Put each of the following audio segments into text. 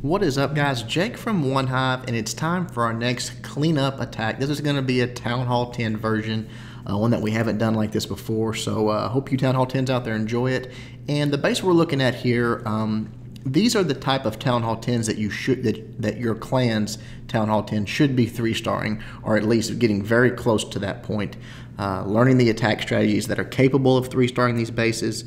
What is up, guys? Jake from One Hive, and it's time for our next cleanup attack. This is going to be a Town Hall 10 version, one that we haven't done like this before. So hope you Town Hall 10s out there enjoy it. And the base we're looking at here, these are the type of Town Hall 10s that you should that your clan's Town Hall 10 should be 3-starring, or at least getting very close to that point. Learning the attack strategies that are capable of 3-starring these bases.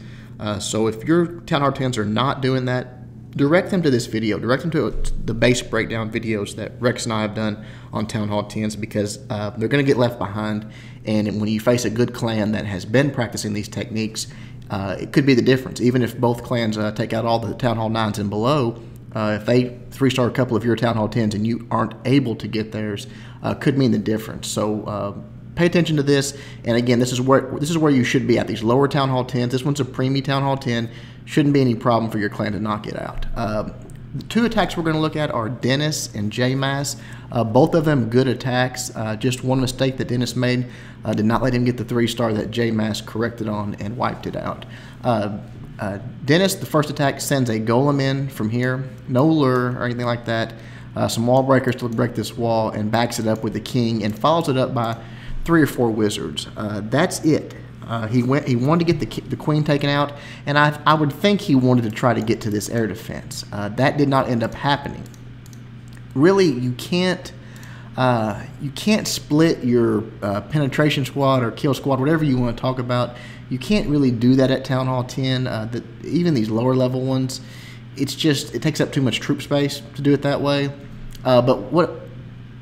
So if your Town Hall 10s are not doing that, direct them to this video. Direct them to the base breakdown videos that Rex and I have done on Town Hall 10s, because they're going to get left behind. And when you face a good clan that has been practicing these techniques, it could be the difference. Even if both clans take out all the Town Hall 9s and below, if they 3-star a couple of your Town Hall 10s and you aren't able to get theirs, could mean the difference. So pay attention to this. And again, this is where you should be at. These lower Town Hall 10s. This one's a preemie Town Hall 10. Shouldn't be any problem for your clan to knock it out. The two attacks we're going to look at are Dennis and J-Mass. Both of them good attacks. Just one mistake that Dennis made did not let him get the 3-star that J-Mass corrected on and wiped it out. Dennis, the first attack, sends a golem in from here. No lure or anything like that. Some wall breakers to break this wall, and backs it up with the king and follows it up by 3 or 4 wizards. That's it. He wanted to get the queen taken out, and I would think he wanted to try to get to this air defense. That did not end up happening. Really, you can't split your penetration squad or kill squad, whatever you want to talk about. You can't really do that at Town Hall 10. Even these lower level ones, it takes up too much troop space to do it that way.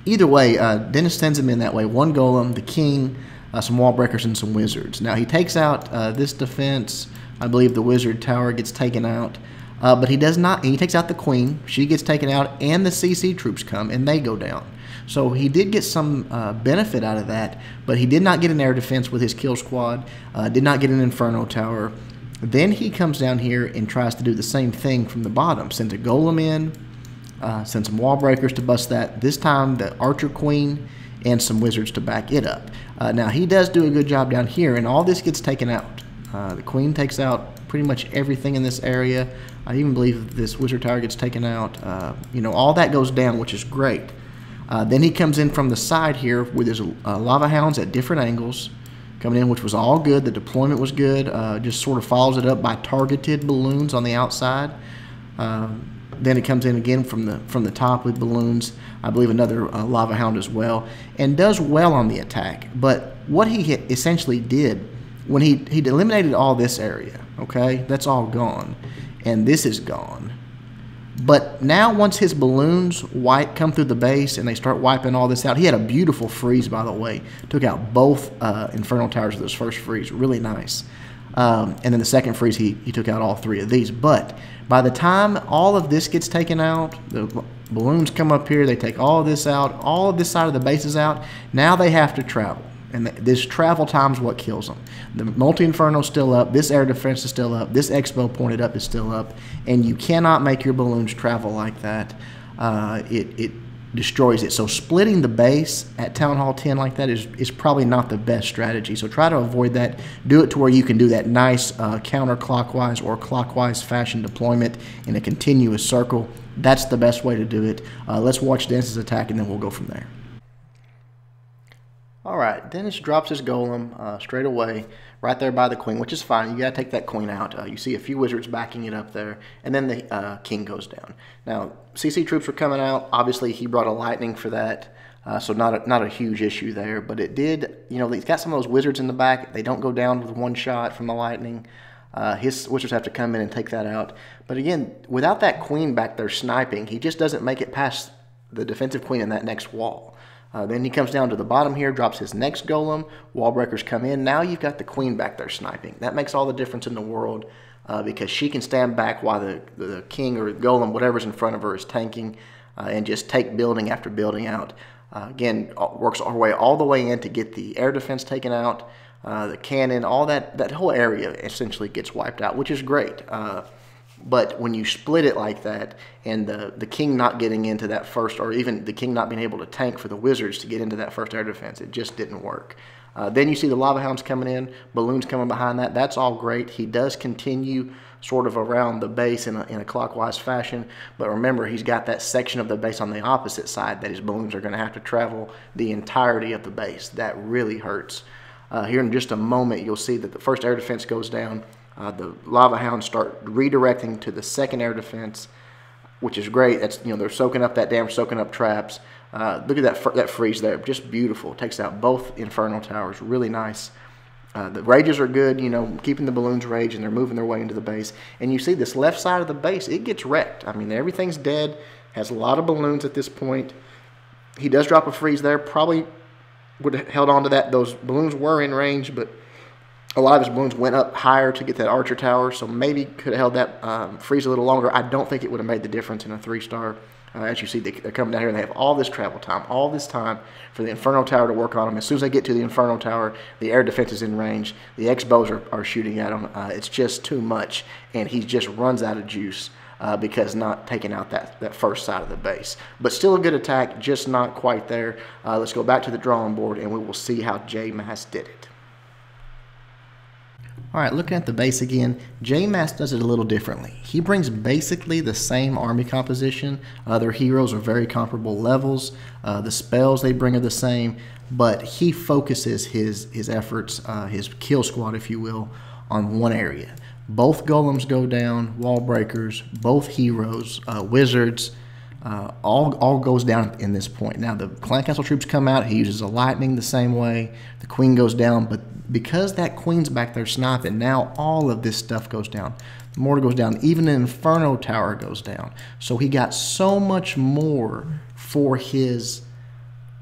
Either way, Dennis sends him in that way. 1 golem, the king, some wall breakers, and some wizards. Now he takes out this defense. I believe the wizard tower gets taken out, but he does not. He takes out the queen. She gets taken out, and the CC troops come and they go down. So he did get some benefit out of that, but he did not get an air defense with his kill squad. Did not get an inferno tower. Then he comes down here and tries to do the same thing from the bottom. Sends a golem in. Sends some wall breakers to bust that. This time the archer queen and some wizards to back it up. Now he does do a good job down here, and all this gets taken out. The queen takes out pretty much everything in this area. I even believe this wizard tower gets taken out. All that goes down, which is great. Then he comes in from the side here with his lava hounds at different angles coming in, which was all good. The deployment was good. Just sort of follows it up by targeted balloons on the outside. Then it comes in again from the top with balloons. I believe another lava hound as well, and does well on the attack. But what he essentially did, when he eliminated all this area, okay, that's all gone, and this is gone. But now once his balloons come through the base and they start wiping all this out, he had a beautiful freeze, by the way. Took out both Infernal Towers with his first freeze, really nice. And then the second freeze, he took out all 3 of these. But by the time all of this gets taken out, the balloons come up here, they take all of this out, all of this side of the base is out. Now they have to travel. And this travel time is what kills them. The multi-inferno is still up, this air defense is still up, this expo pointed up is still up, and you cannot make your balloons travel like that. It destroys it. So splitting the base at Town Hall 10 like that is probably not the best strategy. So try to avoid that. Do it to where you can do that nice counterclockwise or clockwise fashion deployment in a continuous circle. That's the best way to do it. Let's watch Dennis's attack, and then we'll go from there. All right, Dennis drops his golem straight away right there by the queen, which is fine. You got to take that queen out. You see a few wizards backing it up there, and then the king goes down. Now, CC troops were coming out. Obviously, he brought a lightning for that, so not a huge issue there. But it did, he's got some of those wizards in the back. They don't go down with 1 shot from the lightning. His wizards have to come in and take that out. But again, without that queen back there sniping, he just doesn't make it past the defensive queen in that next wall. Then he comes down to the bottom here, drops his next golem, wall breakers come in. Now you've got the queen back there sniping. That makes all the difference in the world because she can stand back while the king or golem, whatever's in front of her, is tanking and just take building after building out. Again, works our way all the way in to get the air defense taken out, the cannon, all that whole area essentially gets wiped out, which is great. But when you split it like that, and the king not getting into that first, or even the king not being able to tank for the wizards to get into that first air defense, it just didn't work. Then you see the lava hounds coming in, balloons coming behind that. That's all great. He does continue sort of around the base in a clockwise fashion, but remember, he's got that section of the base on the opposite side that his balloons are going to have to travel the entirety of the base. That really hurts. Here in just a moment, you'll see that the first air defense goes down. The lava hounds start redirecting to the second air defense, which is great. That's, they're soaking up that damage, soaking up traps. Look at that freeze there, just beautiful. Takes out both Inferno Towers, really nice. The rages are good, keeping the balloons rage, and they're moving their way into the base. And you see this left side of the base, it gets wrecked. I mean, everything's dead, has a lot of balloons at this point. He does drop a freeze there, probably would have held on to that. Those balloons were in range, but a lot of his balloons went up higher to get that Archer Tower, so maybe could have held that freeze a little longer. I don't think it would have made the difference in a 3-star. As you see, they're coming down here, and they have all this travel time, all this time for the Inferno Tower to work on them. As soon as they get to the Inferno Tower, the air defense is in range. The X-bows are shooting at him. It's just too much, and he just runs out of juice because not taking out that first side of the base. But still a good attack, just not quite there. Let's go back to the drawing board, and we will see how J-Mass did it. All right, looking at the base again, J-Mass does it a little differently. He brings basically the same army composition. Other heroes are very comparable levels. The spells they bring are the same, but he focuses his efforts, his kill squad, if you will, on one area. Both golems go down, wall breakers, both heroes, wizards, all goes down in this point. Now the clan castle troops come out. He uses a lightning the same way. The queen goes down, but because that queen's back there sniping, now all of this stuff goes down. The mortar goes down. Even the Inferno Tower goes down. So he got so much more for his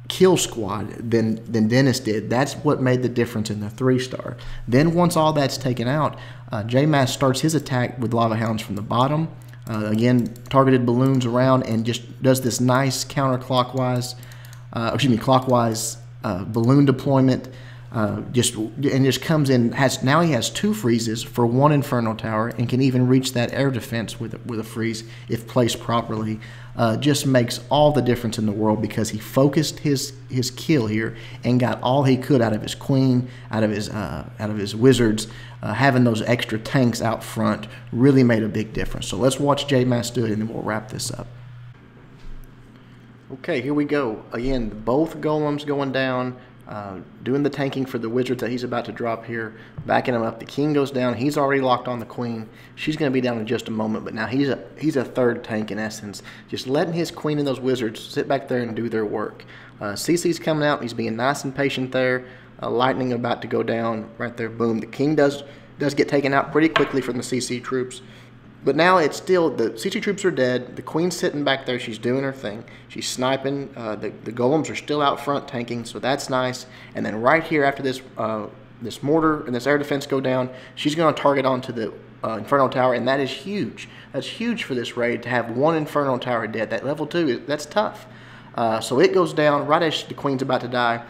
kill squad than Dennis did. That's what made the difference in the 3-star. Then once all that's taken out, J-Mass starts his attack with lava hounds from the bottom. Again, targeted balloons around and just does this nice counterclockwise, clockwise balloon deployment. Just comes in. Now he has 2 freezes for 1 Inferno Tower and can even reach that air defense with a freeze if placed properly. Just makes all the difference in the world because he focused his kill here and got all he could out of his queen, out of his wizards. Having those extra tanks out front really made a big difference. So let's watch J-Mass do it, and then we'll wrap this up. Okay, here we go. Again, both golems going down. Doing the tanking for the wizards that he's about to drop here, backing him up. The king goes down. He's already locked on the queen. She's going to be down in just a moment, but now he's a third tank in essence, just letting his queen and those wizards sit back there and do their work. CC's coming out. He's being nice and patient there. Lightning about to go down right there. Boom. The king does get taken out pretty quickly from the CC troops. But now it's still, the CC troops are dead. The queen's sitting back there. She's doing her thing. She's sniping. The golems are still out front tanking, so that's nice. And then right here after this this mortar and this air defense go down, she's going to target onto the Inferno Tower, and that is huge. That's huge for this raid to have 1 Inferno Tower dead. That level 2, that's tough. So it goes down right as the queen's about to die.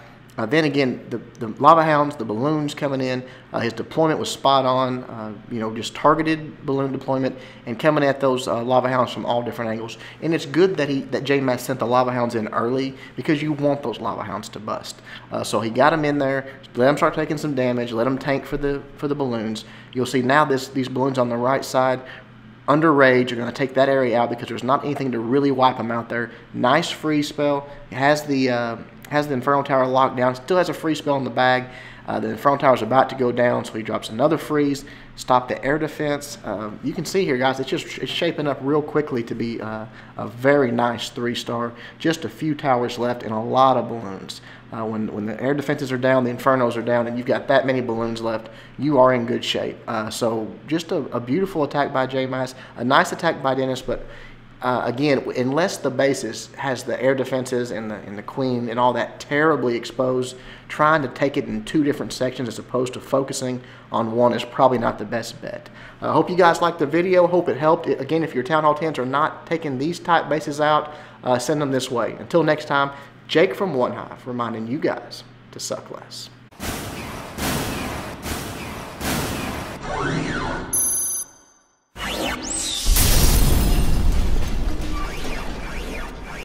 Then again, the lava hounds, the balloons coming in, his deployment was spot on, just targeted balloon deployment and coming at those lava hounds from all different angles. And it's good that J-Mass sent the lava hounds in early because you want those lava hounds to bust. So he got them in there, let them start taking some damage, let them tank for the balloons. You'll see now these balloons on the right side under rage are going to take that area out because there's not anything to really wipe them out there. Nice freeze spell. It has the Inferno Tower locked down. Still has a freeze spell in the bag. The Inferno Tower is about to go down, so he drops another freeze. Stop the air defense. You can see here, guys, it's shaping up real quickly to be a very nice 3-star. Just a few towers left and a lot of balloons. When the air defenses are down, the Infernos are down, and you've got that many balloons left, you are in good shape. So just a beautiful attack by J-Mass. A nice attack by Dennis, but again, unless the basis has the air defenses and the queen and all that terribly exposed, trying to take it in 2 different sections as opposed to focusing on one is probably not the best bet. I hope you guys liked the video. Hope it helped. Again, if your Town Hall 10s are not taking these type bases out, send them this way. Until next time, Jake from One Hive reminding you guys to suck less.